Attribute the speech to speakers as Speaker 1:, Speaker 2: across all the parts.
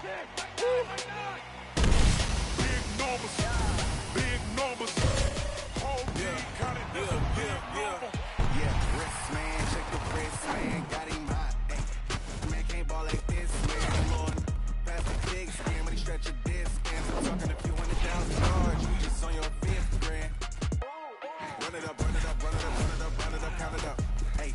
Speaker 1: Big numbers, big numbers. Whole team counting, this a big number.
Speaker 2: Yeah, wrist man, check the wrist man, got him hot. Ay, man can't ball like this, man. Lord, pass the big skin when he stretch a disc. And I'm talking a few $100,000. You just on your fifth grand. Run it up, run it up, run it up, run it up, run it up, count it up. Hey.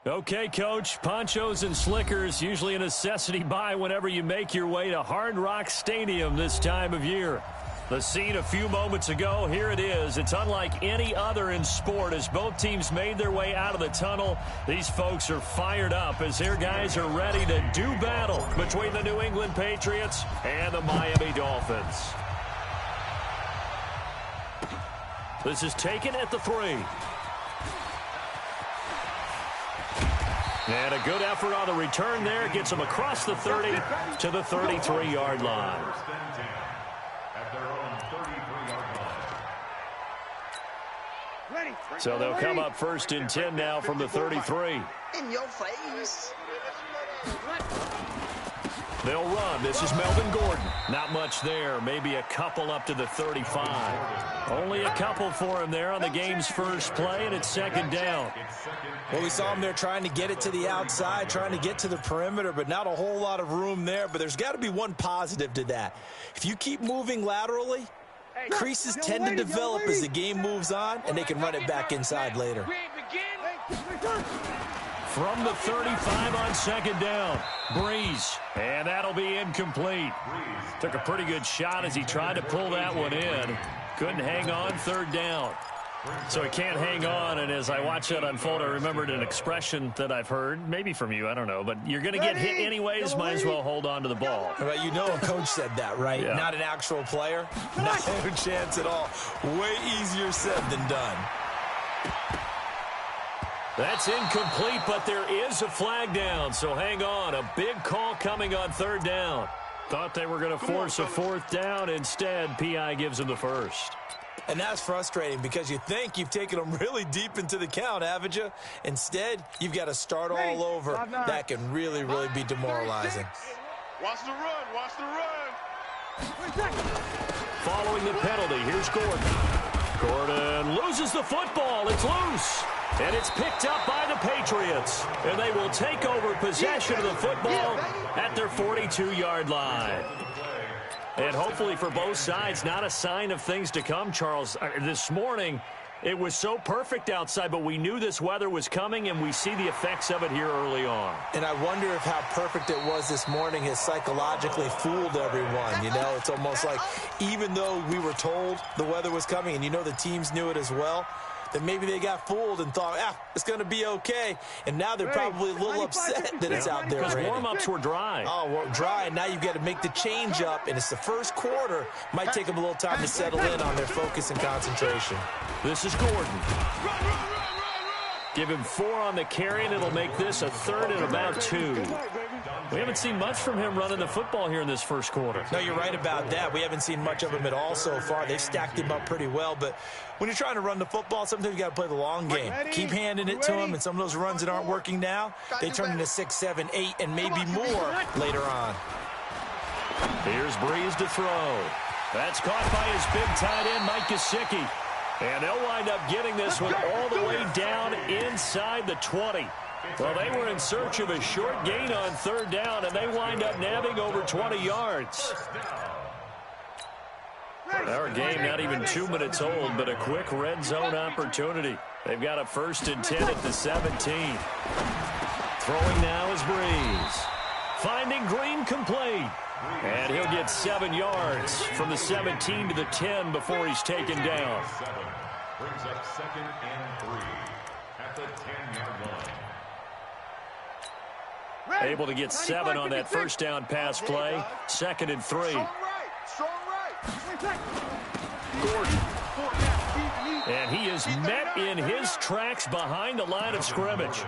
Speaker 3: Okay, Coach, ponchos and slickers, usually a necessity buy whenever you make your way to Hard Rock Stadium this time of year. The scene a few moments ago, here it is. It's unlike any other in sport as both teams made their way out of the tunnel. These folks are fired up as their guys are ready to do battle between the New England Patriots and the Miami Dolphins. This is taken at the 3. And a good effort on the return there. Gets them across the 30 to the 33-yard line. So they'll come up 1st and 10 now from the 33.
Speaker 4: In your face.
Speaker 3: They'll run. This is Melvin Gordon. Not much there. Maybe a couple up to the 35. Only a couple for him there on the game's first play, and it's 2nd down.
Speaker 5: Well, we saw him there trying to get it to the outside, trying to get to the perimeter, but not a whole lot of room there. But there's got to be one positive to that. If you keep moving laterally, creases tend to develop as the game moves on, and they can run it back inside later.
Speaker 3: From the 35 on 2nd down, Breeze, and that'll be incomplete. Took a pretty good shot as he tried to pull that one in. Couldn't hang on 3rd down. So he can't hang on, and as I watch that unfold, I remembered an expression that I've heard, maybe from you, I don't know, but you're going to get hit anyways, might as well hold on to the ball.
Speaker 5: Well, you know a coach said that, right?
Speaker 3: Yeah.
Speaker 5: Not an actual player. Not a chance at all. Way easier said than done.
Speaker 3: That's incomplete, but there is a flag down, so hang on. A big call coming on 3rd down. Thought they were going to force a 4th down. Instead, P.I. gives them the 1st.
Speaker 5: And that's frustrating because you think you've taken them really deep into the count, haven't you? Instead, you've got to start all over. That can really, really be demoralizing.
Speaker 1: Watch the run. Watch the run.
Speaker 3: Following the penalty, here's Gordon. Gordon loses the football. It's loose. And it's picked up by the Patriots. And they will take over possession of the football at their 42-yard line. And hopefully for both sides, not a sign of things to come, Charles. This morning, it was so perfect outside, but we knew this weather was coming, and we see the effects of it here early on.
Speaker 5: And I wonder if how perfect it was this morning has psychologically fooled everyone. You know, it's almost like even though we were told the weather was coming, and you know the teams knew it as well, that maybe they got fooled and thought, it's going to be okay. And now they're probably a little upset that it's out there.
Speaker 3: Because warm-ups were dry.
Speaker 5: Oh, well, dry, and now you've got to make the change up, and it's the first quarter. Might take them a little time to settle in on their focus and concentration.
Speaker 3: This is Gordon. Give him 4 on the carry, and it'll make this a 3rd and about 2. We haven't seen much from him running the football here in this first quarter.
Speaker 5: No, you're right about that. We haven't seen much of him at all so far. They've stacked him up pretty well, but when you're trying to run the football, sometimes you got to play the long game. Keep handing it to him, and some of those runs that aren't working now, they turn into 6, 7, 8, and maybe more later on.
Speaker 3: Here's Breeze to throw. That's caught by his big tight end, Mike Gesicki. And they'll wind up getting this one all the way down inside the 20. Well, they were in search of a short gain on 3rd down, and they wind up nabbing over 20 yards. Our game not even 2 minutes old, but a quick red zone opportunity. They've got a 1st and 10 at the 17. Throwing now is Breeze. Finding Green complete. And he'll get 7 yards from the 17 to the 10 before he's taken down.
Speaker 6: Brings up 2nd and 3 at the 10-yard line.
Speaker 3: Able to get 7 on that 1st down pass play. 2nd and 3. Gordon. And he is met in his tracks behind the line of scrimmage.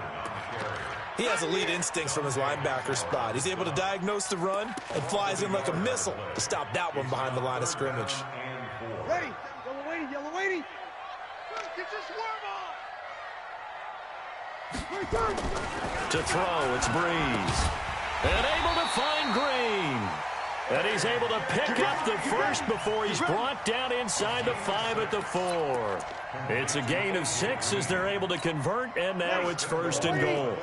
Speaker 5: He has elite instincts from his linebacker spot. He's able to diagnose the run and flies in like a missile to stop that one behind the line of scrimmage.
Speaker 4: Ready. Yellow waiting. Get your swerve on.
Speaker 3: To throw, it's Breeze. And able to find Green. And he's able to pick up the 1st before he's brought down inside the 5 at the 4. It's a gain of 6 as they're able to convert, and now it's 1st and goal.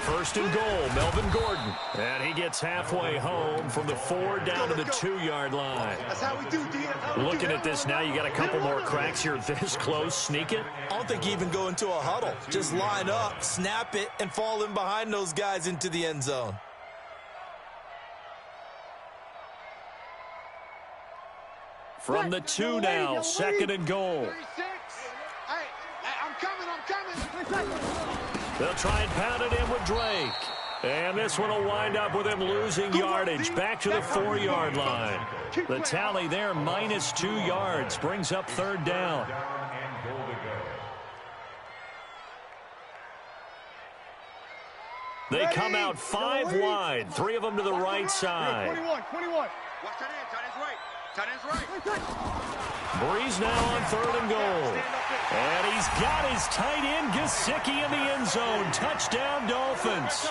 Speaker 3: First and goal, Melvin Gordon. And he gets halfway home from the 4 down to the 2-yard line.
Speaker 4: That's how we do, D.
Speaker 3: Looking at this now, you got a couple more cracks here this close. Sneak it.
Speaker 5: I don't think you even go into a huddle. Just line up, snap it, and fall in behind those guys into the end zone.
Speaker 3: From the 2 now, second and goal.
Speaker 4: 36. Hey, I'm coming.
Speaker 3: They'll try and pound it in with Drake. And this one will wind up with him losing yardage back to the 4-yard line. The tally there, minus 2 yards, brings up third down. They come out 5 wide, 3 of them to the right side.
Speaker 4: 21. Watch that in, tight ends right.
Speaker 3: Breeze now on third and goal. And he's got his tight end, Gesicki, in the end zone. Touchdown, Dolphins.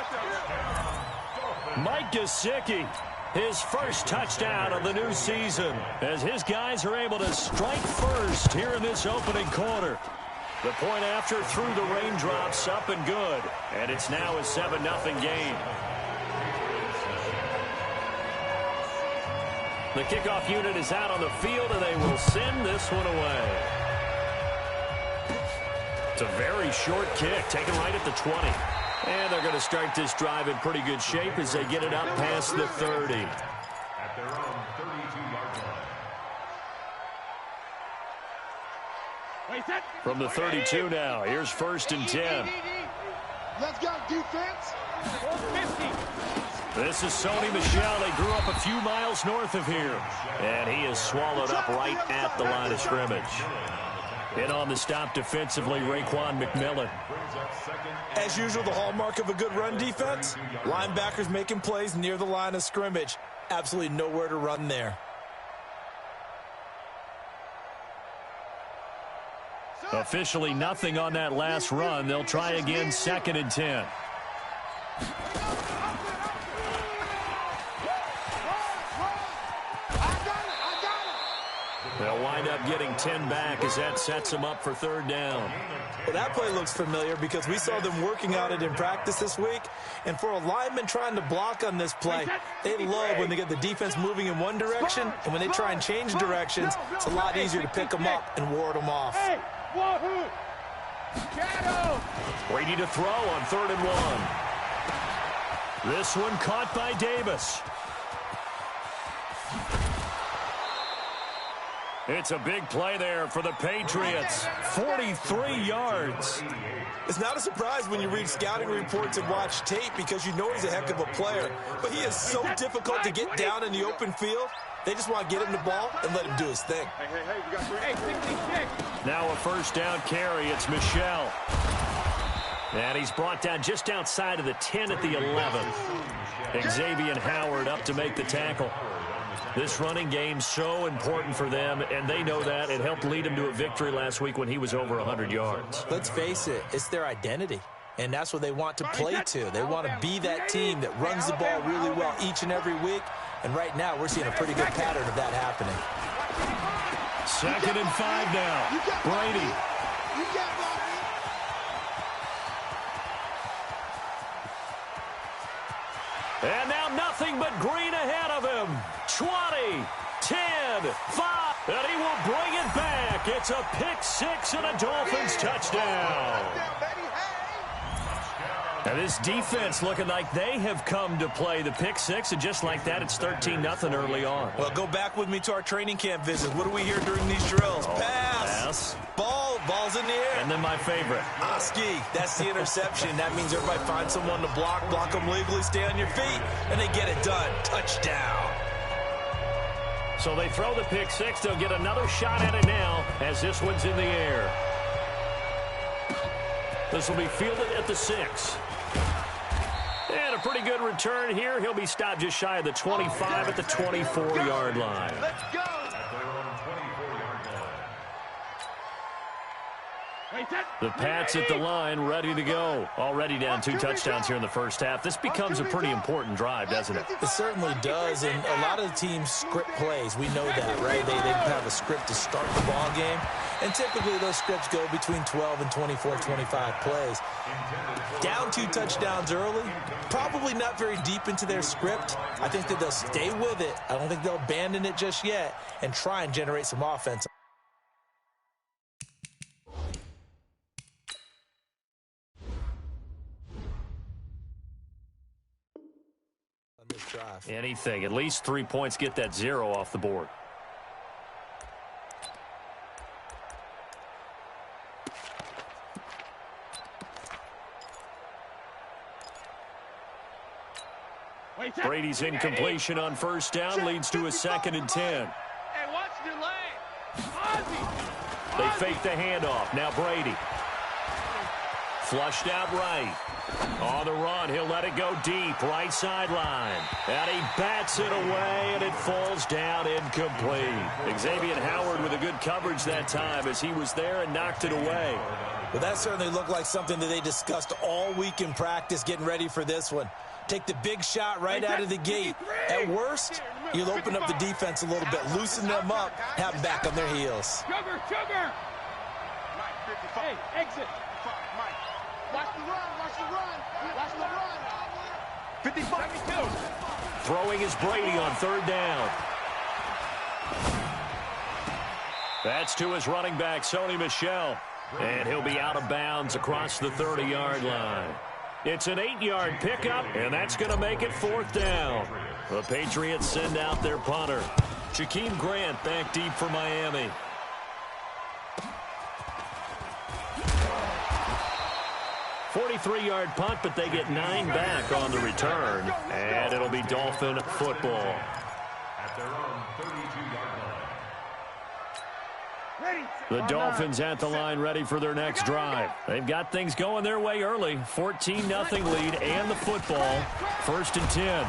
Speaker 3: Mike Gesicki, his first touchdown of the new season, as his guys are able to strike first here in this opening quarter. The point after through the raindrops, up and good. And it's now a 7-0 game. The kickoff unit is out on the field, and they will send this one away. It's a very short kick, taken right at the 20. And they're going to start this drive in pretty good shape as they get it up past the 30.
Speaker 6: At their own 32-yard line.
Speaker 3: From the 32 now, here's first and 10.
Speaker 4: Let's go, defense. 50.
Speaker 3: This is Sony Michel. He grew up a few miles north of here. And he is swallowed up right at the line of scrimmage. In on the stop defensively, Raekwon McMillan.
Speaker 5: As usual, the hallmark of a good run defense, linebackers making plays near the line of scrimmage. Absolutely nowhere to run there.
Speaker 3: Officially nothing on that last run. They'll try again, second and 10. They'll wind up getting 10 back as that sets them up for third down.
Speaker 5: Well, that play looks familiar because we saw them working on it in practice this week. And for a lineman trying to block on this play, they love when they get the defense moving in one direction. And when they try and change directions, it's a lot easier to pick them up and ward them off.
Speaker 3: Brady to throw on third and 1. This one caught by Davis. It's a big play there for the Patriots. 43 yards.
Speaker 5: It's not a surprise when you read scouting reports and watch tape because you know he's a heck of a player. But he is so difficult to get down in the open field. They just want to get him the ball and let him do his thing.
Speaker 3: Now a first down carry. It's Michel. And he's brought down just outside of the 10 at the 11. Xavier Howard up to make the tackle. This running game so important for them, and they know that. It helped lead them to a victory last week when he was over 100 yards.
Speaker 5: Let's face it, it's their identity, and that's what they want to play to. They want to be that team that runs the ball really well each and every week, and right now we're seeing a pretty good pattern of that happening.
Speaker 3: Second and 5 now. Brady. And now nothing but green ahead of him. 20, 10, 5, and he will bring it back. It's a pick-6 and a Dolphins touchdown. Now this defense looking like they have come to play the pick-6, and just like that, it's 13-0 early on.
Speaker 5: Well, go back with me to our training camp visit. What do we hear during these drills? Pass. Ball's in the air.
Speaker 3: And then my favorite.
Speaker 5: Oski, that's the interception. That means everybody finds someone to block them legally, stay on your feet, and they get it done. Touchdown.
Speaker 3: So they throw the pick-6. They'll get another shot at it now as this one's in the air. This will be fielded at the 6. And a pretty good return here. He'll be stopped just shy of the 25 at the 24-yard line.
Speaker 4: Let's go.
Speaker 3: The Pats at the line, ready to go. Already down 2 touchdowns here in the first half. This becomes a pretty important drive, doesn't it?
Speaker 5: It certainly does, and a lot of the teams script plays. We know that, right? They have a script to start the ball game, and typically those scripts go between 12 and 24, 25 plays. Down 2 touchdowns early, probably not very deep into their script. I think that they'll stay with it. I don't think they'll abandon it just yet and try and generate some offense. Drive.
Speaker 3: Anything. At least 3 points, get that 0 off the board. Brady's incompletion on first down leads to a 2nd and 10.
Speaker 4: Hey, watch the lane.
Speaker 3: They fake the handoff. Now Brady. Flushed out right. On the run, he'll let it go deep, right sideline. And he bats it away, and it falls down incomplete. Xavier Howard with a good coverage that time as he was there and knocked it away.
Speaker 5: Well, that certainly looked like something that they discussed all week in practice, getting ready for this one. Take the big shot right out of the gate. At worst, you'll open up the defense a little bit, loosen them up, have them back on their heels.
Speaker 4: Sugar! Hey, exit. Mike. Watch the run. Watch the run. 55.
Speaker 3: Throwing is Brady on 3rd down. That's to his running back, Sony Michel. And he'll be out of bounds across the 30-yard line. It's an 8-yard pickup, and that's going to make it 4th down. The Patriots send out their punter. Jakeem Grant back deep for Miami. .43-yard punt, but they get 9 back on the return, and it'll be Dolphin football.
Speaker 6: At their own 32-yard line.
Speaker 3: The Dolphins at the line ready for their next drive. They've got things going their way early. 14-0 lead and the football. 1st and 10.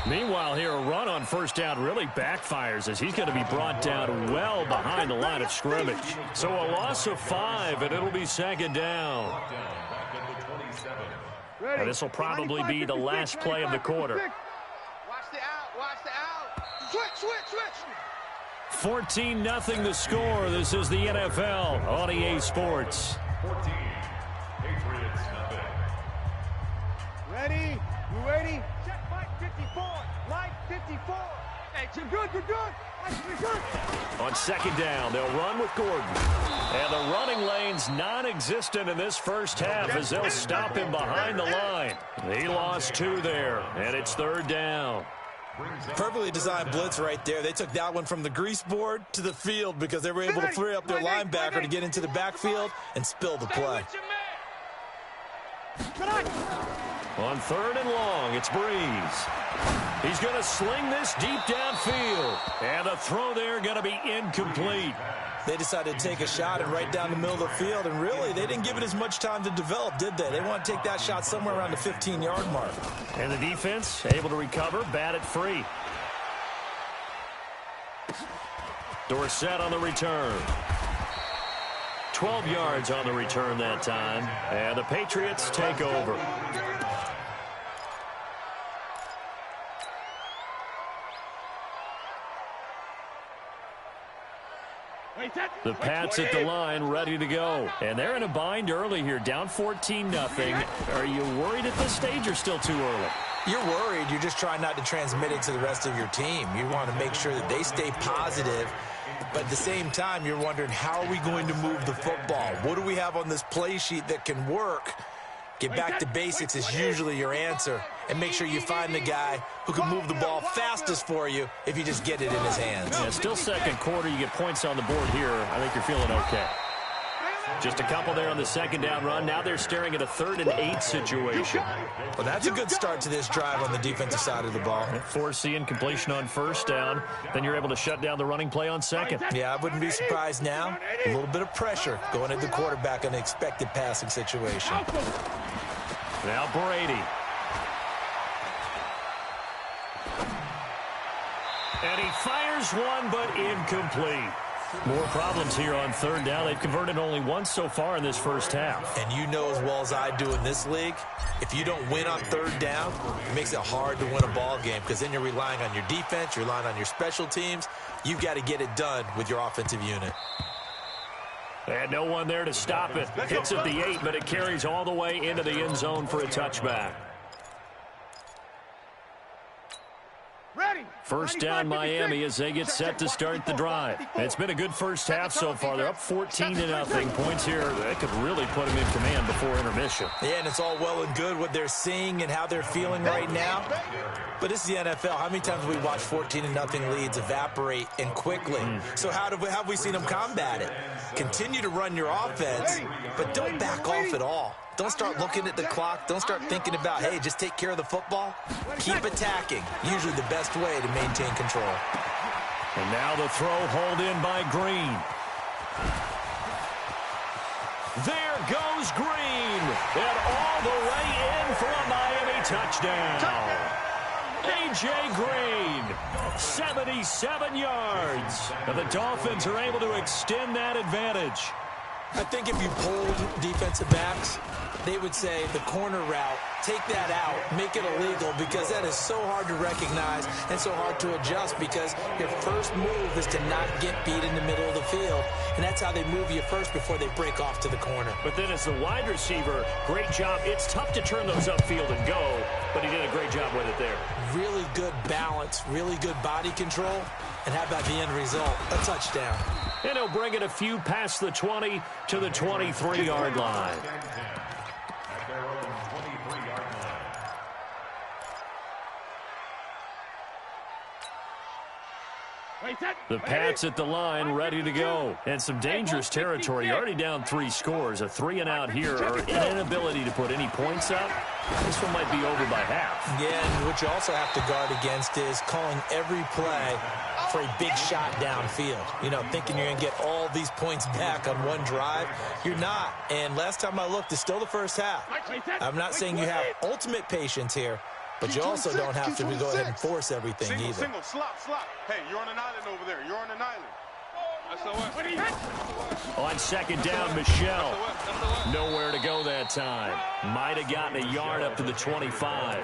Speaker 3: Meanwhile here, a run on first down really backfires as he's going to be brought down well behind the line of scrimmage. So a loss of 5, and it'll be 2nd down. And this will probably be the last play of the quarter.
Speaker 4: Watch the out. Switch.
Speaker 3: 14-0 the score. This is the NFL on EA Sports.
Speaker 6: 14. Patriots nothing.
Speaker 4: Ready? You ready? Check Mike 54. Mike 54. Hey, you're good. You're good.
Speaker 3: On 2nd down, they'll run with Gordon. And the running lane's non-existent in this first half as they'll stop him behind the line. He lost 2 there, and it's 3rd down.
Speaker 5: Perfectly designed blitz right there. They took that one from the grease board to the field because they were able to free up their linebacker to get into the backfield and spill the play.
Speaker 3: On 3rd and long, it's Breeze. He's going to sling this deep downfield. And the throw there going to be incomplete.
Speaker 5: They decided to take a shot and right down the middle of the field, and really, they didn't give it as much time to develop, did they? They want to take that shot somewhere around the 15-yard mark.
Speaker 3: And the defense able to recover, bat it free. Dorsett on the return. 12 yards on the return that time, and the Patriots take over. The Pats at the line, ready to go. And they're in a bind early here, down 14-0. Are you worried at this stage or still too early?
Speaker 5: You're worried. You're just trying not to transmit it to the rest of your team. You want to make sure that they stay positive. But at the same time, you're wondering, how are we going to move the football? What do we have on this play sheet that can work? Get back to basics is usually your answer. And make sure you find the guy who can move the ball fastest for you if you just get it in his hands.
Speaker 3: Yeah, still 2nd quarter. You get points on the board here. I think you're feeling okay. Just a couple there on the 2nd down run. Now they're staring at a 3rd and 8 situation.
Speaker 5: Well, that's a good start to this drive on the defensive side of the ball.
Speaker 3: Force the incompletion on 1st down. Then you're able to shut down the running play on 2nd.
Speaker 5: Yeah, I wouldn't be surprised now. A little bit of pressure going at the quarterback in an expected passing situation.
Speaker 3: Now Brady. And he fires one, but incomplete. More problems here on third down. They've converted only once so far in this first half.
Speaker 5: And you know as well as I do in this league, if you don't win on third down, it makes it hard to win a ball game because then you're relying on your defense, you're relying on your special teams. You've got to get it done with your offensive unit.
Speaker 3: And no one there to stop it. Hits at the 8, but it carries all the way into the end zone for a touchback. First down Miami as they get set to start the drive. It's been a good first half so far. They're up 14-0. Points here that could really put them in command before intermission.
Speaker 5: Yeah, and it's all well and good what they're seeing and how they're feeling right now. But this is the NFL. How many times have we watched 14-0 leads evaporate and quickly? So how have we seen them combat it? Continue to run your offense, but don't back off at all. Don't start looking at the clock. Don't start thinking about, hey, just take care of the football. Keep attacking. Usually the best way to maintain control.
Speaker 3: And now the throw hauled in by Green. There goes Green. And all the way in for a Miami touchdown. A.J. Green, 77 yards. And the Dolphins are able to extend that advantage.
Speaker 5: I think if you polled defensive backs, they would say the corner route, take that out, make it illegal, because that is so hard to recognize and so hard to adjust because your first move is to not get beat in the middle of the field, and that's how they move you first before they break off to the corner.
Speaker 3: But then as the wide receiver, great job. It's tough to turn those upfield and go, but he did a great job with it there.
Speaker 5: Really good balance, really good body control, and how about the end result? A touchdown.
Speaker 3: And he'll bring it a few past the 20 to the 23-yard line.
Speaker 6: At their own 23-yard line.
Speaker 3: The Pats at the line, ready to go. And some dangerous territory. You're already down 3 scores. A 3-and-out here, or an inability to put any points up. This one might be over by half.
Speaker 5: Yeah, and what you also have to guard against is calling every play for a big shot downfield. You know, thinking you're going to get all these points back on one drive. You're not. And last time I looked, it's still the first half. I'm not saying you have ultimate patience here, but you also don't have to go ahead and force everything either.
Speaker 1: Single, slop. Hey, you're on an island over there. You're on an island.
Speaker 3: On second down, Michelle. Nowhere to go that time. Might have gotten a yard up to the 25.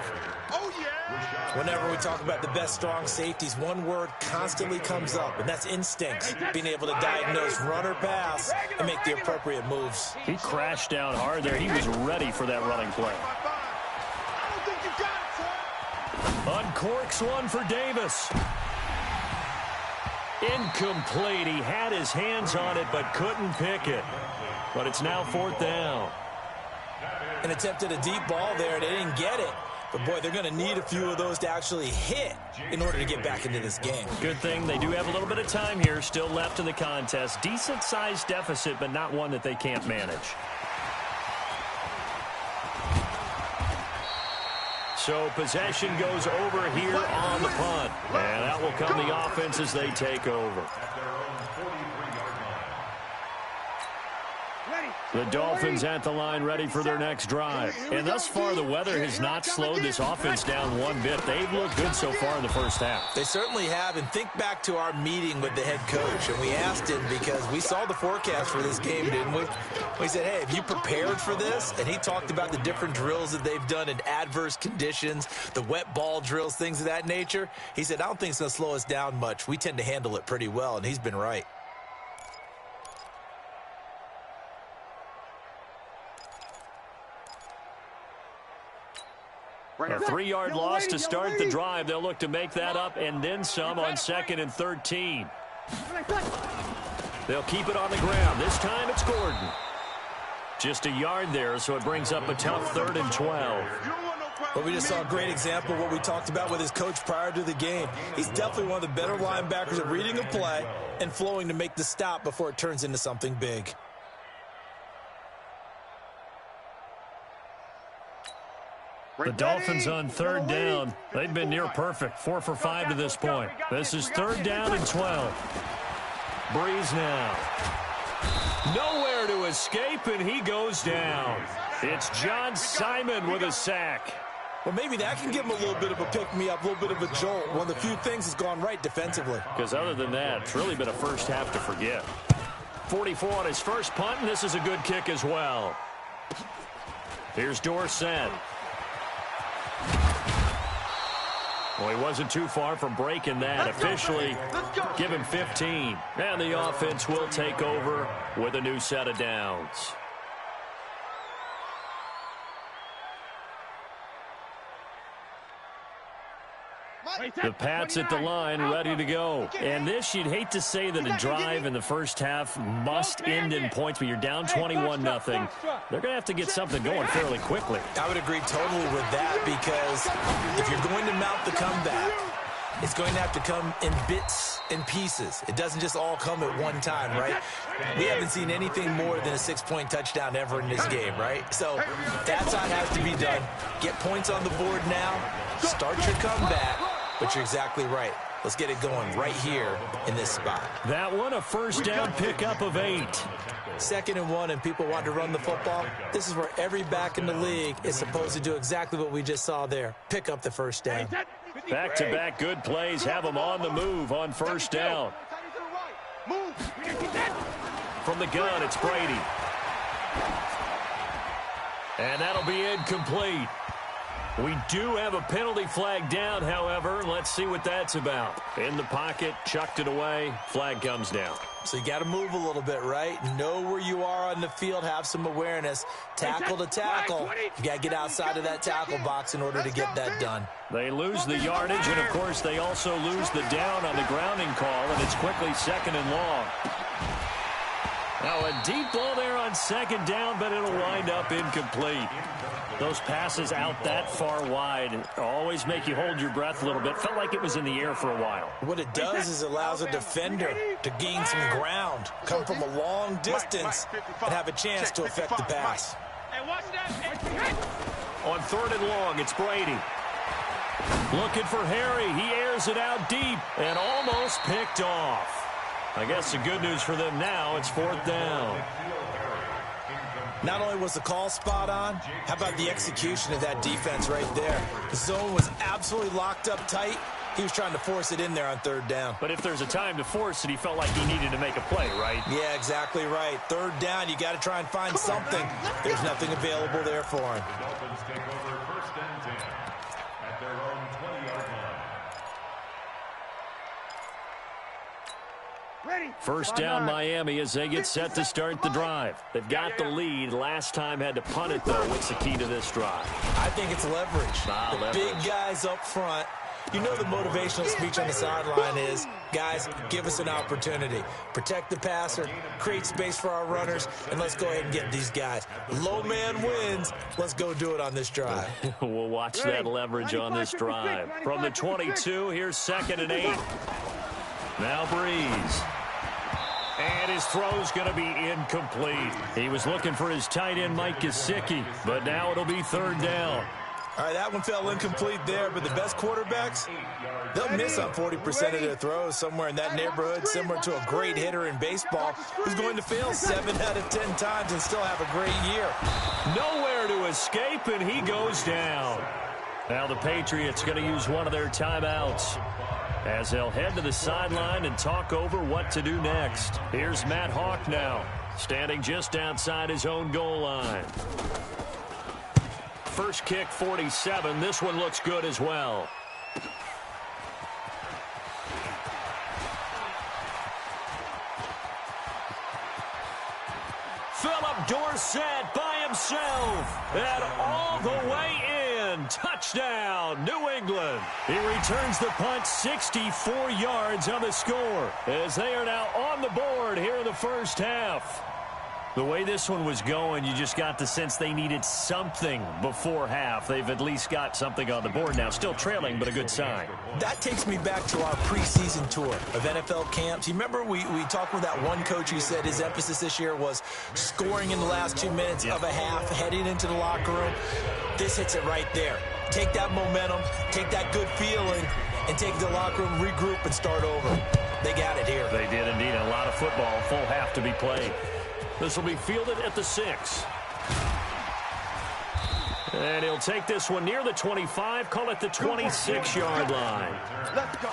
Speaker 1: Oh, yeah.
Speaker 5: Whenever we talk about the best strong safeties, one word constantly comes up, and that's instincts. Being able to diagnose run or pass and make the appropriate moves.
Speaker 3: He crashed down hard there. He was ready for that running play.
Speaker 1: I don't think you got it, son.
Speaker 3: Uncorks one for Davis. Incomplete. He had his hands on it but couldn't pick it. But it's now 4th down.
Speaker 5: And attempted a deep ball there. They didn't get it. But, boy, they're going to need a few of those to actually hit in order to get back into this game.
Speaker 3: Good thing they do have a little bit of time here still left in the contest. Decent-sized deficit, but not one that they can't manage. So possession goes over here on the punt. And out will come the offense as they take over. The Dolphins at the line ready for their next drive. And thus far, the weather has not slowed this offense down one bit. They've looked good so far in the first half.
Speaker 5: They certainly have. And think back to our meeting with the head coach. And we asked him because we saw the forecast for this game, didn't we? We said, hey, have you prepared for this? And he talked about the different drills that they've done in adverse conditions, the wet ball drills, things of that nature. He said, I don't think it's going to slow us down much. We tend to handle it pretty well. And he's been right.
Speaker 3: A 3-yard loss to start the drive. They'll look to make that up and then some on 2nd and 13. They'll keep it on the ground. This time it's Gordon. Just a yard there, so it brings up a tough 3rd and 12.
Speaker 5: But we just saw a great example of what we talked about with his coach prior to the game. He's definitely one of the better linebackers at reading a play and flowing to make the stop before it turns into something big.
Speaker 3: The Dolphins on 3rd down. They've been near perfect. 4 for 5 to this point. This is 3rd down and 12. Breeze now. Nowhere to escape, and he goes down. It's John Simon with a sack.
Speaker 5: Well, maybe that can give him a little bit of a pick-me-up, a little bit of a jolt. One of the few things that's gone right defensively.
Speaker 3: Because other than that, it's really been a first half to forget. 44 on his first punt, and this is a good kick as well. Here's Dorsett. Well, he wasn't too far from breaking that. Officially, give him 15. And the offense will take over with a new set of downs. The Pats at the line, ready to go. And this, you'd hate to say that a drive in the first half must end in points, but you're down 21-0. They're going to have to get something going fairly quickly.
Speaker 5: I would agree totally with that, because if you're going to mount the comeback, it's going to have to come in bits and pieces. It doesn't just all come at one time, right? We haven't seen anything more than a 6-point touchdown ever in this game, right? So that's how it has to be done. Get points on the board now, start your comeback, but you're exactly right. Let's get it going right here in this spot.
Speaker 3: That one, a first down pickup of 8.
Speaker 5: 2nd and 1, and people want to run the football. This is where every back in the league is supposed to do exactly what we just saw there. Pick up the first down.
Speaker 3: Back-to-back good plays have them on the move on first down. From the gun, it's Brady. And that'll be incomplete. We do have a penalty flag down, however. Let's see what that's about. In the pocket, chucked it away. Flag comes down.
Speaker 5: So you got to move a little bit, right? Know where you are on the field. Have some awareness. Tackle to tackle. You got to get outside of that tackle box in order to get that done.
Speaker 3: They lose the yardage, and, of course, they also lose the down on the grounding call, and it's quickly 2nd and long. Now a deep ball there on 2nd down, but it'll wind up incomplete. Those passes out that far wide always make you hold your breath a little bit. Felt like it was in the air for a while.
Speaker 5: What it does is it allows a defender to gain some ground, come from a long distance, and have a chance to affect the pass.
Speaker 3: On 3rd and long, it's Brady. Looking for Harry. He airs it out deep and almost picked off. I guess the good news for them now, it's 4th down.
Speaker 5: Not only was the call spot on, how about the execution of that defense right there? The zone was absolutely locked up tight. He was trying to force it in there on 3rd down.
Speaker 3: But if there's a time to force it, he felt like he needed to make a play, right?
Speaker 5: Yeah, exactly right. 3rd down, you got to try and find something. There's nothing available there for him.
Speaker 6: The Dolphins take over 1st and 10 at their own 20-yard line.
Speaker 3: First down, Miami, as they get set to start the drive. They've got the lead. Last time had to punt it, though. What's the key to this drive?
Speaker 5: I think it's leverage. The big guys up front. You know the motivational speech on the sideline is, guys, give us an opportunity. Protect the passer, create space for our runners, and let's go ahead and get these guys. Low man wins. Let's go do it on this drive.
Speaker 3: We'll watch that leverage on this drive. From the 22, here's 2nd and 8. Now Breeze. And his throw's going to be incomplete. He was looking for his tight end, Mike Gesicki, but now it'll be 3rd down.
Speaker 5: All right, that one fell incomplete there, but the best quarterbacks, they'll miss on 40% of their throws somewhere in that neighborhood, similar to a great hitter in baseball who's going to fail 7 out of 10 times and still have a great year.
Speaker 3: Nowhere to escape, and he goes down. Now the Patriots going to use one of their timeouts as they'll head to the sideline and talk over what to do next. Here's Matt Hawk now, standing just outside his own goal line. First kick, 47. This one looks good as well. Philip Dorsett by himself and all the way in. Touchdown, New England. He returns the punt 64 yards on the score as they are now on the board here in the first half. The way this one was going, you just got the sense they needed something before half. They've at least got something on the board now. Still trailing, but a good sign.
Speaker 5: That takes me back to our preseason tour of NFL camps. You remember we talked with that one coach who said his emphasis this year was scoring in the last 2 minutes of a half, heading into the locker room. This hits it right there. Take that momentum, take that good feeling, and take the locker room, regroup, and start over. They got it here.
Speaker 3: They did indeed. A lot of football, full half to be played. This will be fielded at the 6. And he'll take this one near the 25, call it the 26-yard line.
Speaker 4: Let's go.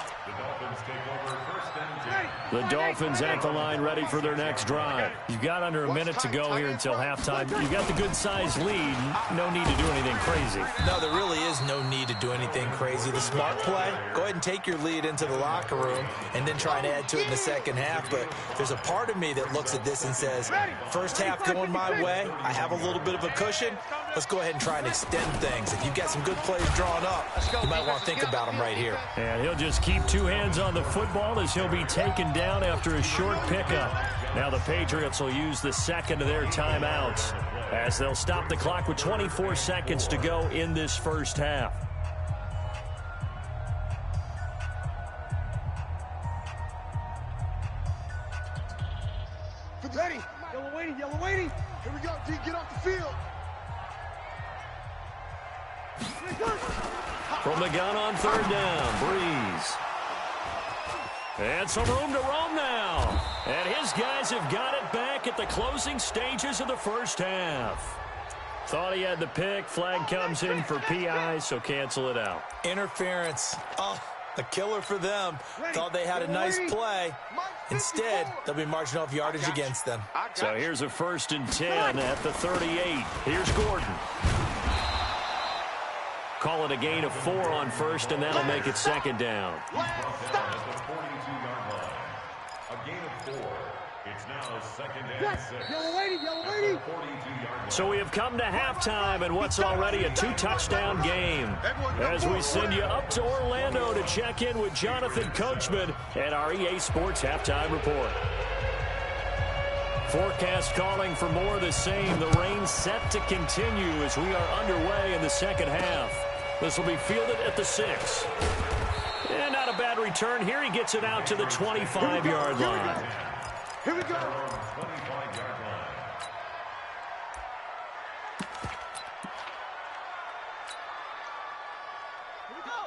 Speaker 3: The Dolphins at the line, ready for their next drive. You've got under a minute to go here until halftime. You've got the good-sized lead. No need to do anything crazy.
Speaker 5: No, there really is no need to do anything crazy. The smart play, go ahead and take your lead into the locker room and then try and add to it in the second half. But there's a part of me that looks at this and says, first half going my way, I have a little bit of a cushion. Let's go ahead and try and extend things. If you've got some good plays drawn up, you might want to think about them right here.
Speaker 3: And he'll just keep two hands on the football as he'll be taken down after a short pickup. Now the Patriots will use the second of their timeouts as they'll stop the clock with 24 seconds to go in this first half.
Speaker 4: Ready. Yellow waiting. Yellow waiting. Here we go. D, get off the field.
Speaker 3: From the gun on third down, Breeze. And some room to roam now. And his guys have got it back at the closing stages of the first half. Thought he had the pick. Flag comes in for PI, so cancel it out.
Speaker 5: Interference. Oh, a killer for them. Thought they had a nice play. Instead, they'll be marching off yardage against them.
Speaker 3: So here's a 1st and 10 at the 38. Here's Gordon. Call it a gain of 4 on first, and that'll make it second down.
Speaker 6: At the 42-yard line. A gain of 4. It's now 2nd and 6.
Speaker 4: Yellow waiting. Yellow waiting.
Speaker 6: 42-yard line.
Speaker 3: So we have come to halftime in what's already a 2-touchdown game. As we send you up to Orlando to check in with Jonathan Coachman and our EA Sports Halftime Report. Forecast calling for more of the same. The rain set to continue as we are underway in the second half. This will be fielded at the 6. And not a bad return here. He gets it out to the 25-yard line.
Speaker 4: Here we go.
Speaker 6: 25-yard line.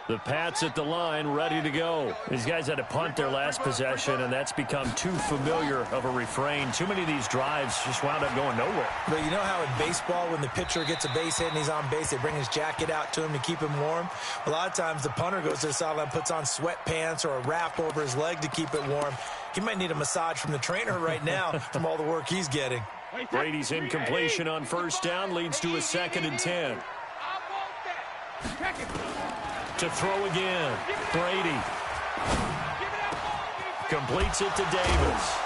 Speaker 3: The Pats at the line, ready to go. These guys had to punt their last possession, and that's become too familiar of a refrain. Too many of these drives just wound up going nowhere.
Speaker 5: But you know how in baseball, when the pitcher gets a base hit and he's on base, they bring his jacket out to him to keep him warm? A lot of times the punter goes to the sideline, puts on sweatpants or a wrap over his leg to keep it warm. He might need a massage from the trainer right now from all the work he's getting.
Speaker 3: Brady's incompletion on first down leads to a 2nd and 10. To throw again, Brady completes it to Davis.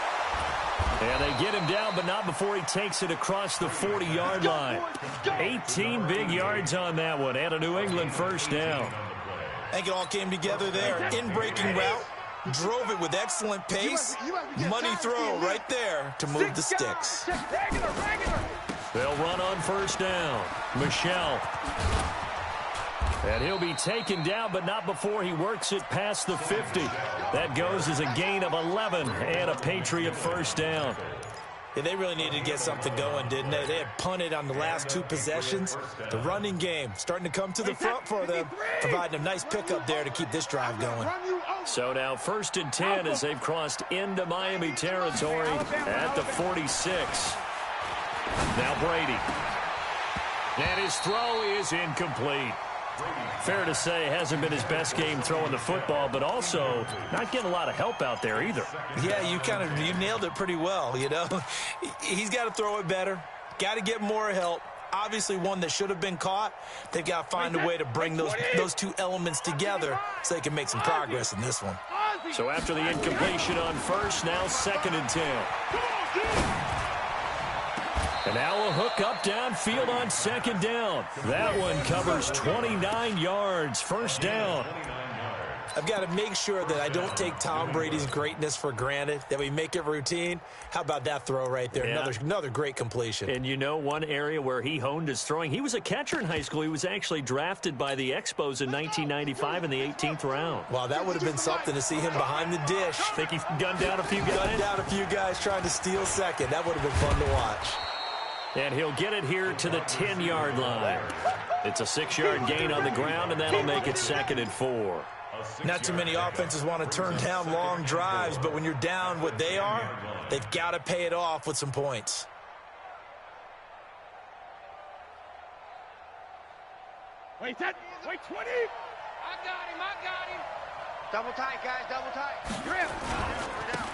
Speaker 3: And they get him down, but not before he takes it across the 40-yard line. 18 big yards on that one, and a New England first down.
Speaker 5: I think it all came together there. In-breaking route, drove it with excellent pace. Money throw right there to move the sticks.
Speaker 3: They'll run on first down. Michelle. And he'll be taken down, but not before he works it past the 50. That goes as a gain of 11 and a Patriot first down.
Speaker 5: Yeah, they really needed to get something going, didn't they? They had punted on the last 2 possessions. The running game starting to come to the front for them, providing a nice pickup there to keep this drive going.
Speaker 3: So now 1st and 10 as they've crossed into Miami territory at the 46. Now Brady. And his throw is incomplete. Fair to say, hasn't been his best game throwing the football, but also not getting a lot of help out there either.
Speaker 5: Yeah, you nailed it pretty well, you know. He's got to throw it better, got to get more help. Obviously one that should have been caught. They've got to find a way to bring those 2 elements together so they can make some progress in this one.
Speaker 3: So after the incompletion on first, now 2nd and 10. And now a hook up downfield on 2nd down. That one covers 29 yards. First down.
Speaker 5: I've got to make sure that I don't take Tom Brady's greatness for granted, that we make it routine. How about that throw right there?
Speaker 3: Yeah.
Speaker 5: Another great completion.
Speaker 3: And you know one area where he honed his throwing, he was a catcher in high school. He was actually drafted by the Expos in 1995 in the 18th round.
Speaker 5: Wow, that would have been something to see him behind the dish.
Speaker 3: Think he gunned down a few guys?
Speaker 5: Gunned down a few guys trying to steal second. That would have been fun to watch.
Speaker 3: And he'll get it here to the 10-yard line. It's a 6-yard gain on the ground, and that'll make it 2nd and 4.
Speaker 5: Not too many offenses want to turn down long drives, but when you're down what they are, they've got to pay it off with some points.
Speaker 4: Wait, set. Wait, 20. I got him. Double tight, guys, double tight. Grip.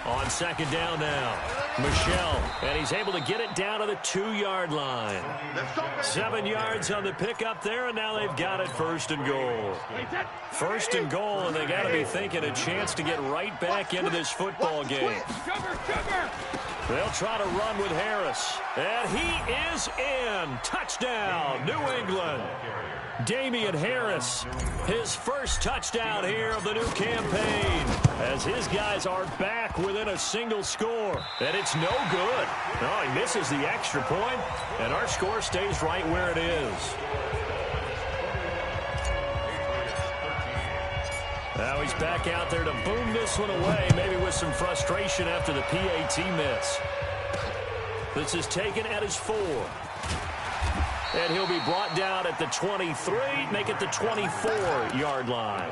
Speaker 3: On second down now, Michelle, and he's able to get it down to the 2-yard line. 7 yards on the pickup there, and now they've got it first and goal. First and goal, and they got to be thinking a chance to get right back into this football game. They'll try to run with Harris, and he is in. Touchdown, New England. Damian Harris, his first touchdown here of the new campaign, as his guys are back within a single score, and it's no good. No, he misses the extra point, and our score stays right where it is. Now he's back out there to boom this one away, maybe with some frustration after the PAT miss. This is taken at his 4. And he'll be brought down at the 23, make it the 24-yard line.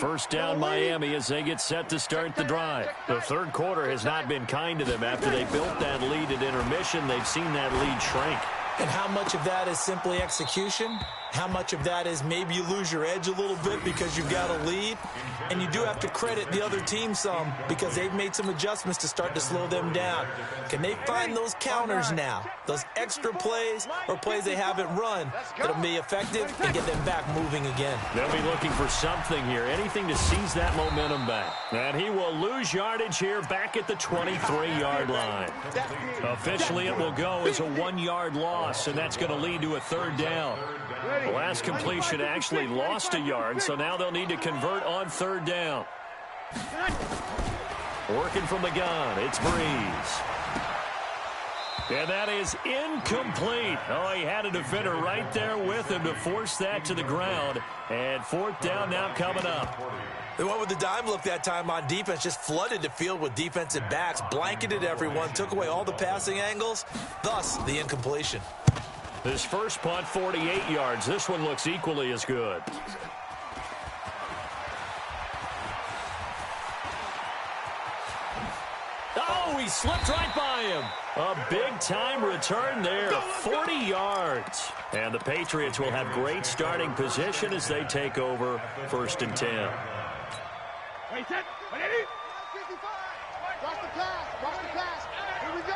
Speaker 3: First down Miami as they get set to start the drive. The third quarter has not been kind to them. After they built that lead at intermission, they've seen that lead shrink.
Speaker 5: And how much of that is simply execution? How much of that is maybe you lose your edge a little bit because you've got a lead? And you do have to credit the other team some because they've made some adjustments to start to slow them down. Can they find those counters now? Those extra plays or plays they haven't run that'll be effective and get them back moving again.
Speaker 3: They'll be looking for something here, anything to seize that momentum back. And he will lose yardage here back at the 23-yard line. Officially, it will go as a 1-yard loss, and that's going to lead to a third down. The last completion actually lost a yard, so now they'll need to convert on third down. Working from the gun, it's Breeze. And that is incomplete. Oh, he had a defender right there with him to force that to the ground. And fourth down now coming up.
Speaker 5: They went with the dime look that time on defense, just flooded the field with defensive backs, blanketed everyone, took away all the passing angles, thus the incompletion.
Speaker 3: This first punt, 48 yards. This one looks equally as good. Oh, he slipped right by him. A big-time return there, 40 yards. And the Patriots will have great starting position as they take over first and 10.
Speaker 4: Wait, set. Wait, 55. Watch the pass. Watch the pass. Here we go.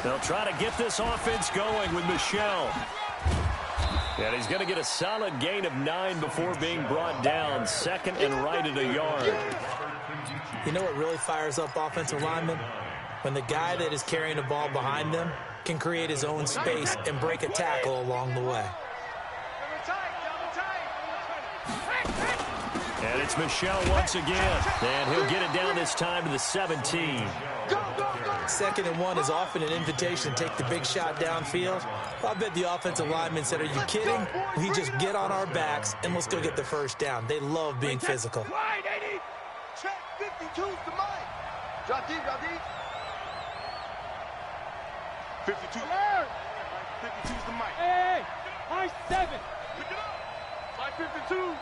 Speaker 3: They'll try to get this offense going with Michelle. And he's going to get a solid gain of 9 before being brought down. Second and right at a yard.
Speaker 5: You know what really fires up offensive linemen? When the guy that is carrying the ball behind them can create his own space and break a tackle along the way.
Speaker 3: And it's Michelle once again. And he'll get it down this time to the 17.
Speaker 5: Second and 1 is often an invitation to take the big shot downfield. I bet the offensive lineman said, are you kidding? We just get on our backs and let's go get the first down. They love being physical.
Speaker 4: Wide, 80. Check 52's the mic. Drop deep, drop deep. 52. 52's the mic. Hey, high 7. Pick it up. High 52.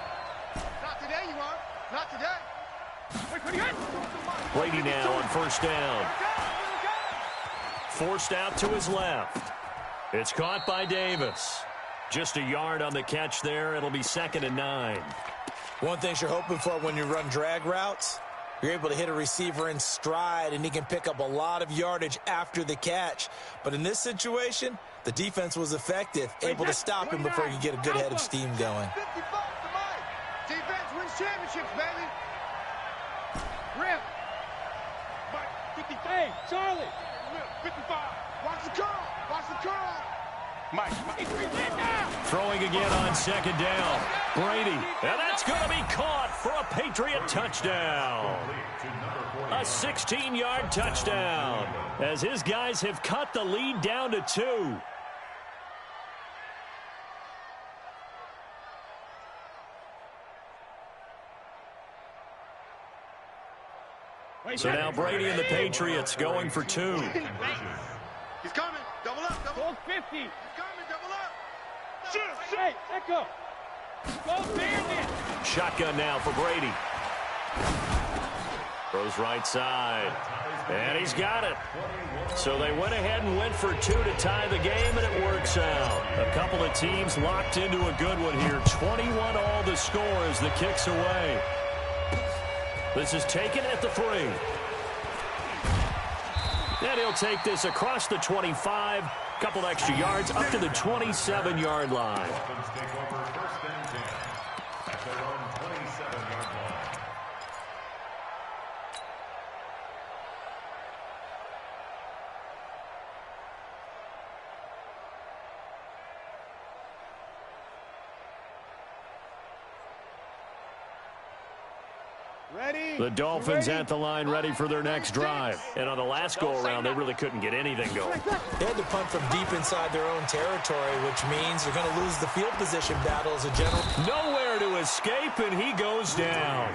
Speaker 4: Not today, you are. Not today. Wait, pretty good.
Speaker 3: Brady now on first down. Forced out to his left. It's caught by Davis. Just a yard on the catch there. It'll be second and 9.
Speaker 5: One thing you're hoping for when you run drag routes, you're able to hit a receiver in stride, and he can pick up a lot of yardage after the catch. But in this situation, the defense was effective, able to stop him before you get a good head of steam going.
Speaker 4: 55 to Mike. Defense wins championships, baby. Rip. Mike, 50. Hey, Charlie. 55. Watch the curl. Watch the curl. Mike.
Speaker 3: Throwing again on second down. Brady. And that's going to be caught for a Patriot touchdown. A 16-yard touchdown as his guys have cut the lead down to 2. So now Brady and the Patriots going for 2.
Speaker 4: He's coming. Double up. Double 50. He's coming. Double up. Hey, echo. Go Bandit.
Speaker 3: Shotgun now for Brady. Throws right side. And he's got it. So they went ahead and went for two to tie the game, and it works out. A couple of teams locked into a good one here. 21 all the score as the kick's away. This is taken at the 3. And he'll take this across the 25. Couple extra yards up to the 27-yard line. The Dolphins at the line ready for their next drive. And on the last go-around, they really couldn't get anything going.
Speaker 5: They had to punt from deep inside their own territory, which means they're going to lose the field position battle as a general.
Speaker 3: Nowhere to escape, and he goes down.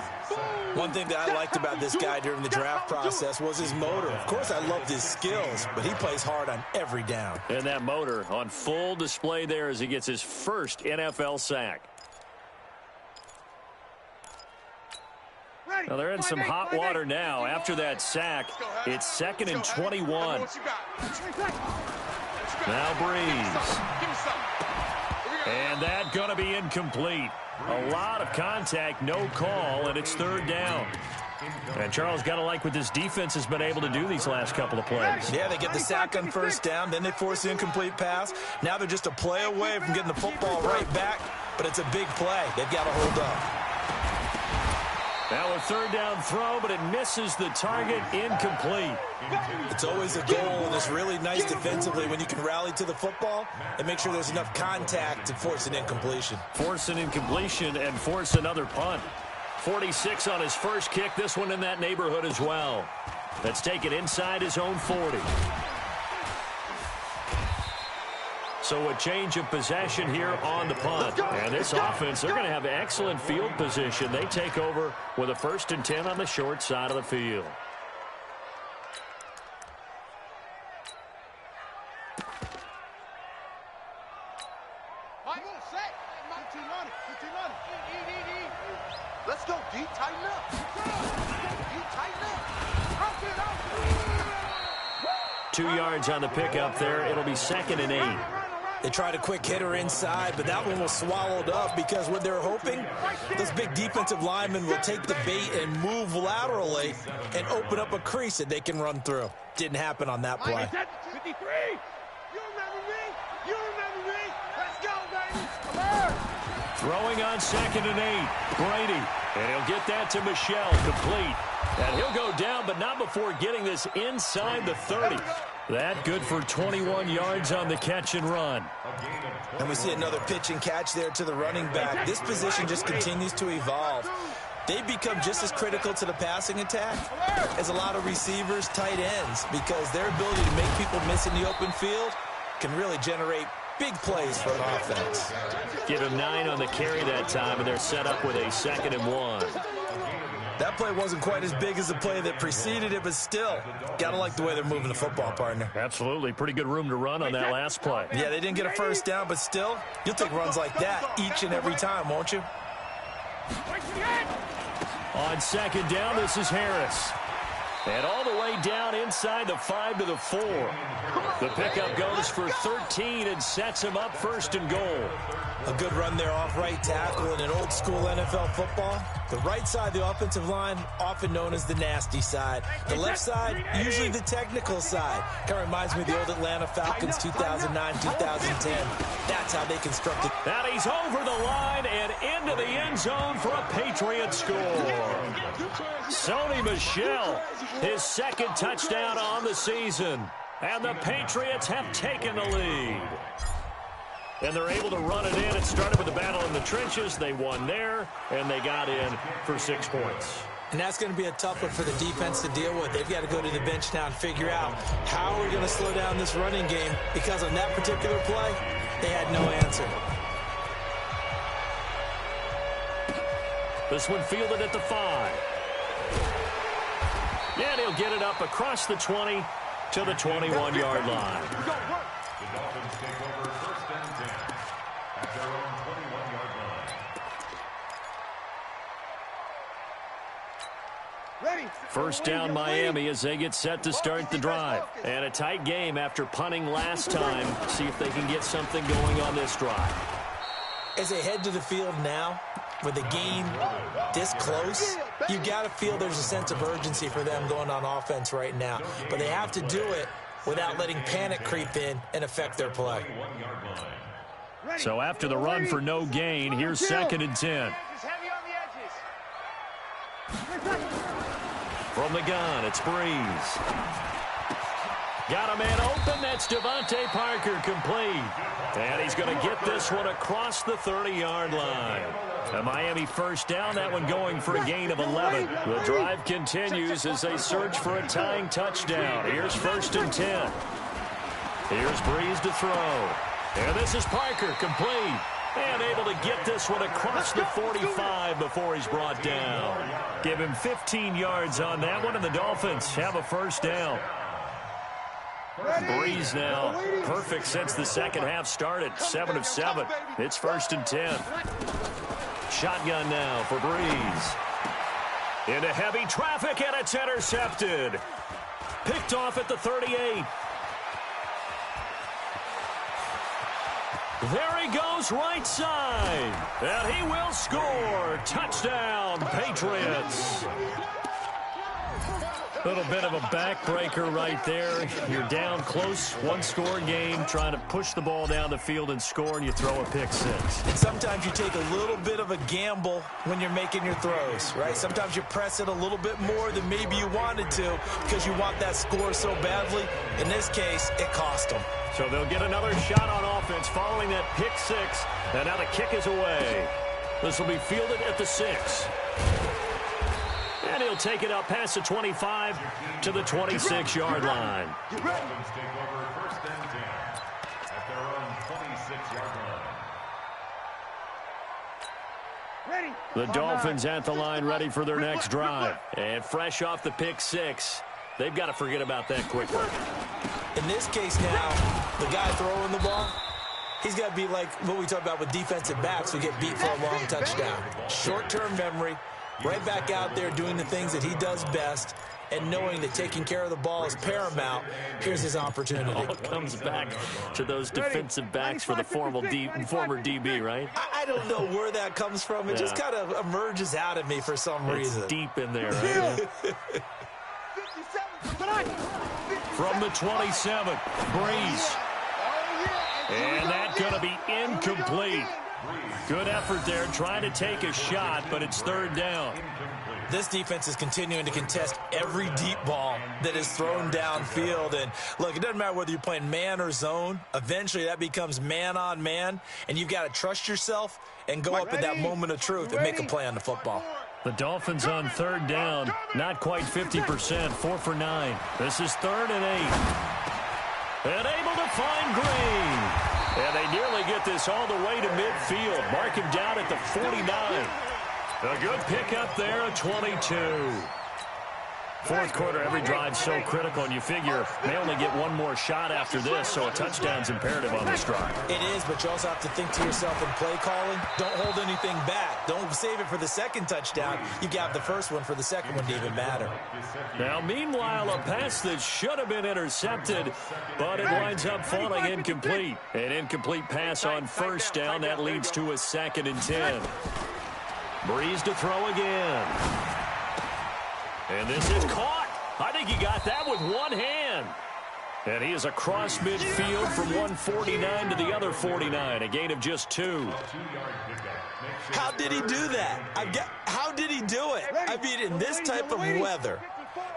Speaker 5: One thing that I liked about this guy during the draft process was his motor. Of course, I loved his skills, but he plays hard on every down.
Speaker 3: And that motor on full display there as he gets his first NFL sack. Now they're in some hot water now. After that sack, it's 2nd and 21. Now Breeze. And that going to be incomplete. A lot of contact, no call, and it's 3rd down. And Charles, got to like what this defense has been able to do these last couple of plays.
Speaker 5: Yeah, they get the sack on 1st down, then they force the incomplete pass. Now they're just a play away from getting the football right back, but it's a big play. They've got to hold up.
Speaker 3: Now a 3rd down throw, but it misses the target, incomplete.
Speaker 5: It's always a goal, and it's really nice defensively when you can rally to the football and make sure there's enough contact to force an incompletion.
Speaker 3: Force an incompletion and force another punt. 46 on his first kick, this one in that neighborhood as well. That's taken inside his own 40. So a change of possession here on the punt. And this offense, they're going to have excellent field position. They take over with a 1st and 10 on the short side of the field.
Speaker 4: Let's go, D. Tighten up. D, tighten up.
Speaker 3: 2 yards on the pickup there. It'll be 2nd and 8.
Speaker 5: They tried a quick hitter inside, but that one was swallowed up because what they're hoping, those big defensive linemen will take the bait and move laterally and open up a crease that they can run through. Didn't happen on that play.
Speaker 4: 53. You remember me? You remember me? Let's go, baby. Come on.
Speaker 3: Throwing on 2nd and 8. Brady. And he'll get that to Michelle, complete. And he'll go down, but not before getting this inside the 30. That good for 21 yards on the catch and run.
Speaker 5: And we see another pitch and catch there to the running back. This position just continues to evolve. They become just as critical to the passing attack as a lot of receivers, tight ends, because their ability to make people miss in the open field can really generate big plays for an offense.
Speaker 3: Give him 9 on the carry that time, and they're set up with a 2nd and 1.
Speaker 5: That play wasn't quite as big as the play that preceded it, but still, got to like the way they're moving the football, partner.
Speaker 3: Absolutely. Pretty good room to run on that last play.
Speaker 5: Yeah, they didn't get a 1st down, but still, you'll take runs like that each and every time, won't you?
Speaker 3: On 2nd down, this is Harris. And all the way down inside the 5 to the 4. The pickup goes for 13 and sets him up 1st and goal.
Speaker 5: A good run there off right tackle in an old school NFL football. The right side, the offensive line, often known as the nasty side. The left side, usually the technical side. Kind of reminds me of the old Atlanta Falcons 2009, 2010. That's how they constructed.
Speaker 3: And he's over the line and into the end zone for a Patriot score. Sony Michel, his 2nd touchdown on the season. And the Patriots have taken the lead. And they're able to run it in. It started with a battle in the trenches. They won there, and they got in for 6 points.
Speaker 5: And that's going to be a tough one for the defense to deal with. They've got to go to the bench now and figure out how are we going to slow down this running game, because on that particular play, they had no answer.
Speaker 3: This one fielded at the 5. And he'll get it up across the 20 to the 21-yard line.
Speaker 6: The Dolphins take over 1st and 10 at their own 21-yard line.
Speaker 3: First down Miami as they get set to start the drive. And a tight game after punting last time. See if they can get something going on this drive.
Speaker 5: As they head to the field now, with the game this close, you got to feel there's a sense of urgency for them going on offense right now. But they have to do it without letting panic creep in and affect their play.
Speaker 3: So after the run for no gain, here's 2nd and 10. From the gun, it's Breeze. Got a man open. That's Devontae Parker, complete. And he's going to get this one across the 30-yard line. A Miami first down, that one going for a gain of 11. The drive continues as they search for a tying touchdown. Here's 1st and 10. Here's Breeze to throw. And this is Parker, complete. And able to get this one across the 45 before he's brought down. Give him 15 yards on that one, and the Dolphins have a first down. Breeze now perfect since the second half started. 7 of 7. It's 1st and 10. Shotgun now for Breeze. Into heavy traffic, and it's intercepted. Picked off at the 38. There he goes, right side. And he will score. Touchdown, Patriots. A little bit of a backbreaker right there. You're down close, one-score game, trying to push the ball down the field and score, and you throw a pick six.
Speaker 5: And sometimes you take a little bit of a gamble when you're making your throws, right? Sometimes you press it a little bit more than maybe you wanted to because you want that score so badly. In this case, it cost them.
Speaker 3: So they'll get another shot on offense following that pick six, and now the kick is away. This will be fielded at the 6. And he'll take it up past the 25 to the 26-yard line.
Speaker 6: Dolphins take over 1st and 10 at their own 26-yard line.
Speaker 3: The Dolphins at the line, ready for their next drive. And fresh off the pick six, they've got to forget about that quickly.
Speaker 5: In this case now, the guy throwing the ball, he's got to be like what we talk about with defensive backs who get beat for a long touchdown. Short-term memory. Right back out there doing the things that he does best and knowing that taking care of the ball is paramount. Here's his opportunity.
Speaker 3: It all comes back to those defensive backs for the former DB, right?
Speaker 5: I don't know where that comes from. It just kind of emerges out of me for some reason.
Speaker 3: It's deep in there, right? From the 27, Breeze. And that's going to be incomplete. Good effort there, trying to take a shot, but it's 3rd down.
Speaker 5: This defense is continuing to contest every deep ball that is thrown downfield. And, look, it doesn't matter whether you're playing man or zone. Eventually, that becomes man-on-man, and you've got to trust yourself and go up at that moment of truth and make a play on the football.
Speaker 3: The Dolphins on 3rd down, not quite 50%, 4 for 9. This is 3rd and 8. And able to find Green. And they nearly get this all the way to midfield. Mark him down at the 49. A good pickup there at 22. Fourth quarter, every drive's so critical, and you figure they only get one more shot after this, so a touchdown's imperative on this drive.
Speaker 5: It is, but you also have to think to yourself in play calling, don't hold anything back. Don't save it for the second touchdown. You got the first one for the second one to even matter.
Speaker 3: Now, meanwhile, a pass that should have been intercepted, but it winds up falling incomplete. An incomplete pass on 1st down. That leads to a 2nd and 10. Breeze to throw again. And this is caught. I think he got that with one hand. And he is across midfield from 149 to the other 49. A gain of just 2.
Speaker 5: How did he do that? How did he do it? I mean, in this type of weather,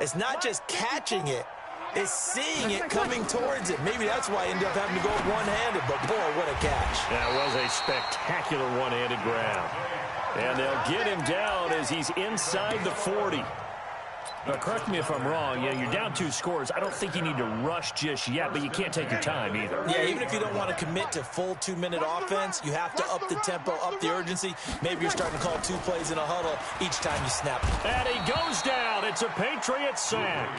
Speaker 5: it's not just catching it. It's seeing it coming towards it. Maybe that's why he ended up having to go one-handed. But, boy, what a catch.
Speaker 3: That was a spectacular one-handed grab. And they'll get him down as he's inside the 40. Now, correct me if I'm wrong. Yeah, you're down 2 scores. I don't think you need to rush just yet, but you can't take your time either.
Speaker 5: Yeah, even if you don't want to commit to full 2-minute offense, you have to up the tempo, up the urgency. Maybe you're starting to call 2 plays in a huddle each time you snap.
Speaker 3: And he goes down. It's a Patriot sack.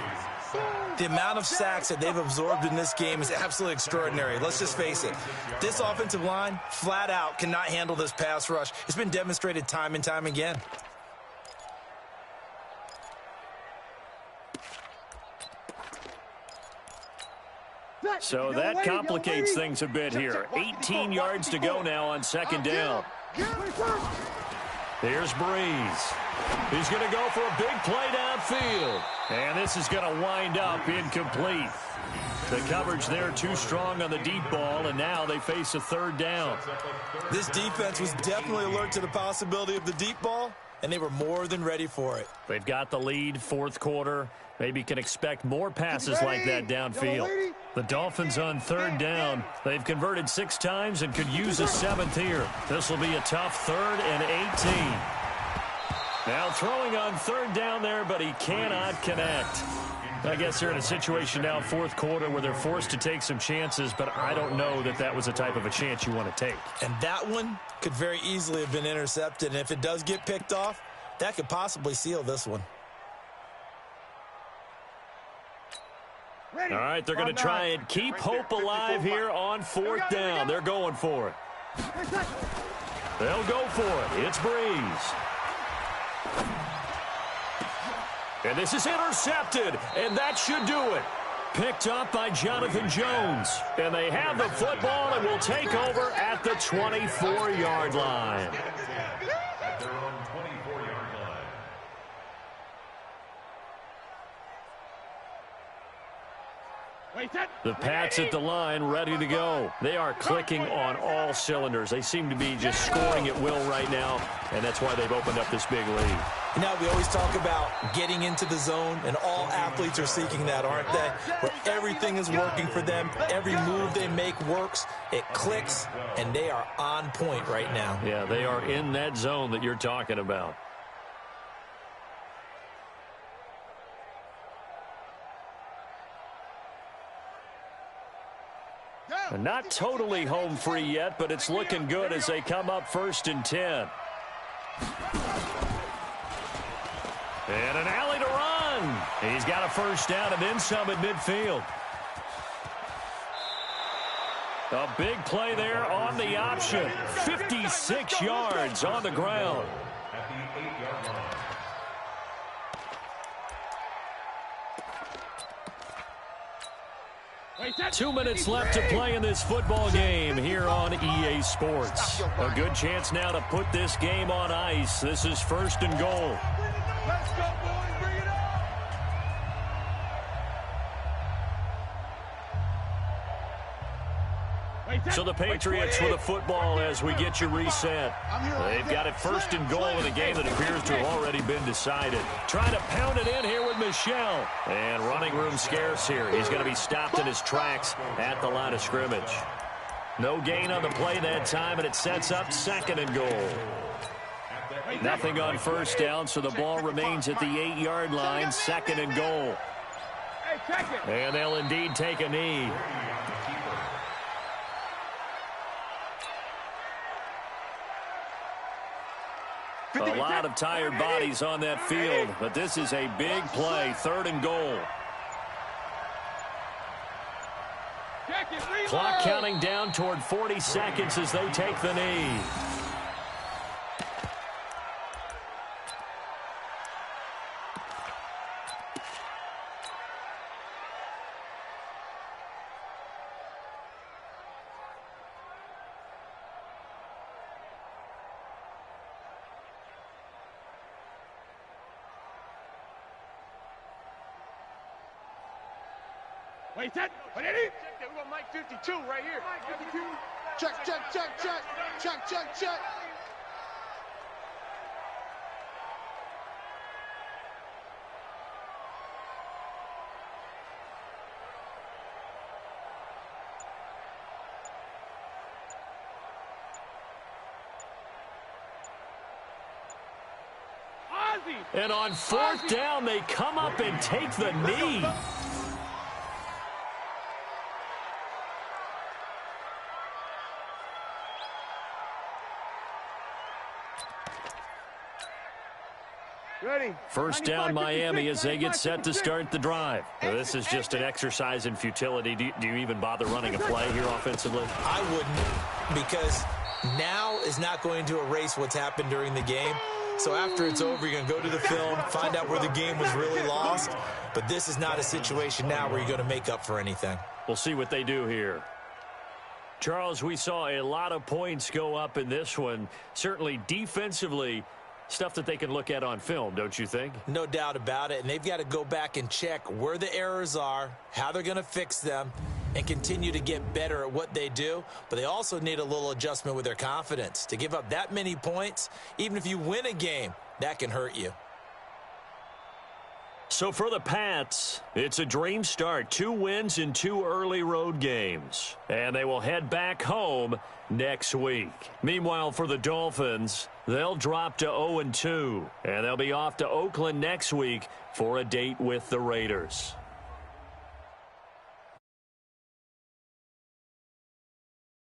Speaker 5: The amount of sacks that they've absorbed in this game is absolutely extraordinary. Let's just face it. This offensive line, flat out, cannot handle this pass rush. It's been demonstrated time and time again.
Speaker 3: So that complicates things a bit here. 18 yards to go now on second down. Here's Breeze. He's going to go for a big play downfield. And this is going to wind up incomplete. The coverage there too strong on the deep ball, and now they face a third down.
Speaker 5: This defense was definitely alert to the possibility of the deep ball, and they were more than ready for it.
Speaker 3: They've got the lead, fourth quarter. Maybe can expect more passes like that downfield. The Dolphins on third down. They've converted 6 times and could use a 7th here. This will be a tough 3rd and 18. Now throwing on third down there, but he cannot connect. I guess they're in a situation now, fourth quarter, where they're forced to take some chances, but I don't know that that was the type of a chance you want to take.
Speaker 5: And that one could very easily have been intercepted, and if it does get picked off, that could possibly seal this one.
Speaker 3: All right, they're going to try and keep hope alive here on fourth down. They're going for it. They'll go for it. It's Breeze. And this is intercepted, and that should do it. Picked up by Jonathan Jones. And they have the football and will take over at the 24-yard line.
Speaker 6: At their own 24-yard line.
Speaker 3: The Pats at the line, ready to go. They are clicking on all cylinders. They seem to be just scoring at will right now, and that's why they've opened up this big lead.
Speaker 5: Now, we always talk about getting into the zone, and all athletes are seeking that, aren't they? Where everything is working for them, every move they make works, it clicks, and they are on point right now.
Speaker 3: Yeah, they are in that zone that you're talking about. Not totally home free yet, but it's looking good as they come up 1st and 10. And an alley to run. He's got a first down and then some at midfield. A big play there on the option. 56 yards on the ground.
Speaker 6: At the 8-yard line.
Speaker 3: 2 minutes left to play in this football game here on EA Sports. A good chance now to put this game on ice. This is 1st and goal.
Speaker 4: Let's go, boys. Bring it on.
Speaker 3: So the Patriots with the football as we get you reset. They've got it 1st and goal in a game that appears to have already been decided. Trying to pound it in here with Michel. And running room scarce here. He's going to be stopped in his tracks at the line of scrimmage. No gain on the play that time, and it sets up 2nd and goal. Nothing on first down, so the ball remains at the 8-yard line, 2nd and goal. And they'll indeed take a knee. A lot of tired bodies on that field, but this is a big play, 3rd and goal. Clock counting down toward 40 seconds as they take the knee.
Speaker 4: Wait, that. What did he? We're going Mike 52 right here. Mike 52. Check, check, check, check. Check, check, check.
Speaker 3: And on 4th down, they come up and take the knee.
Speaker 4: Ready.
Speaker 3: First down, Miami, as they get set to start the drive. Now, this is just an exercise in futility. Do you even bother running a play here offensively?
Speaker 5: I wouldn't, because now is not going to erase what's happened during the game. So after it's over, you're going to go to the film, find out where the game was really lost. But this is not a situation now where you're going to make up for anything.
Speaker 3: We'll see what they do here. Charles, we saw a lot of points go up in this one. Certainly defensively, stuff that they can look at on film, don't you think?
Speaker 5: No doubt about it. And they've got to go back and check where the errors are, how they're going to fix them, and continue to get better at what they do. But they also need a little adjustment with their confidence. To give up that many points, even if you win a game, that can hurt you.
Speaker 3: So for the Pats, it's a dream start. 2 wins in 2 early road games. And they will head back home next week. Meanwhile, for the Dolphins, they'll drop to 0-2. And they'll be off to Oakland next week for a date with the Raiders.